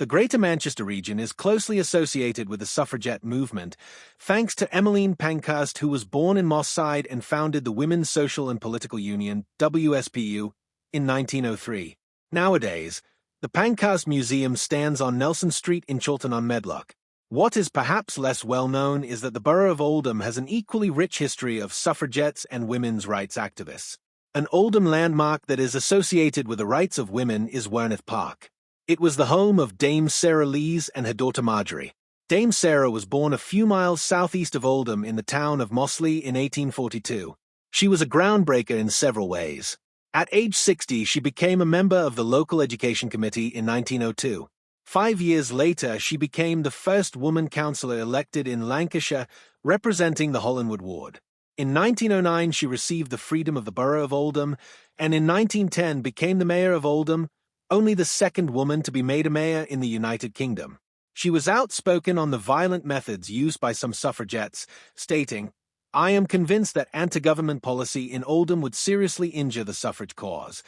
The Greater Manchester region is closely associated with the suffragette movement, thanks to Emmeline Pankhurst, who was born in Moss Side and founded the Women's Social and Political Union, WSPU, in 1903. Nowadays, the Pankhurst Museum stands on Nelson Street in Chiltern-on-Medlock. What is perhaps less well known is that the borough of Oldham has an equally rich history of suffragettes and women's rights activists. An Oldham landmark that is associated with the rights of women is Werneth Park. It was the home of Dame Sarah Lees and her daughter Marjory. Dame Sarah was born a few miles southeast of Oldham in the town of Mossley in 1842. She was a groundbreaker in several ways. At age 60, she became a member of the local education committee in 1902. 5 years later, she became the first woman councillor elected in Lancashire, representing the Hollinwood ward. In 1909, she received the freedom of the borough of Oldham, and in 1910 became the mayor of Oldham, only the second woman to be made a mayor in the United Kingdom. She was outspoken on the violent methods used by some suffragettes, stating, "I am convinced that anti-government policy in Oldham would seriously injure the suffrage cause."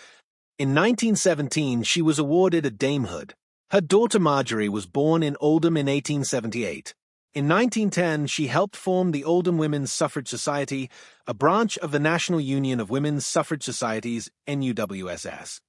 In 1917, she was awarded a damehood. Her daughter Marjory was born in Oldham in 1878. In 1910, she helped form the Oldham Women's Suffrage Society, a branch of the National Union of Women's Suffrage Societies, NUWSS.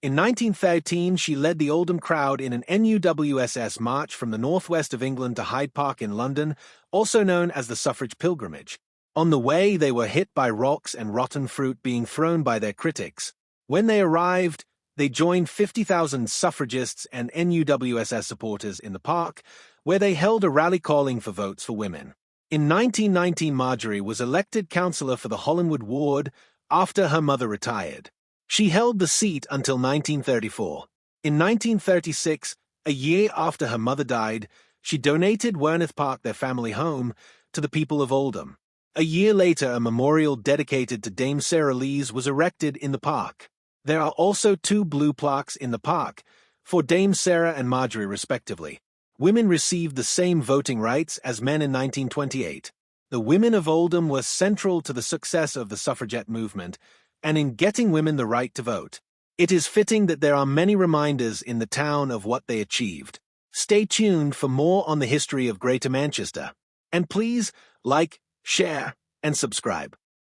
In 1913, she led the Oldham crowd in an NUWSS march from the northwest of England to Hyde Park in London, also known as the Suffrage Pilgrimage. On the way, they were hit by rocks and rotten fruit being thrown by their critics. When they arrived, they joined 50,000 suffragists and NUWSS supporters in the park, where they held a rally calling for votes for women. In 1919, Marjory was elected councillor for the Hollinwood ward after her mother retired. She held the seat until 1934. In 1936, a year after her mother died, she donated Werneth Park, their family home, to the people of Oldham. A year later, a memorial dedicated to Dame Sarah Lees was erected in the park. There are also 2 blue plaques in the park, for Dame Sarah and Marjory respectively. Women received the same voting rights as men in 1928. The women of Oldham were central to the success of the suffragette movement, and in getting women the right to vote. It is fitting that there are many reminders in the town of what they achieved. Stay tuned for more on the history of Greater Manchester. And please like, share, and subscribe.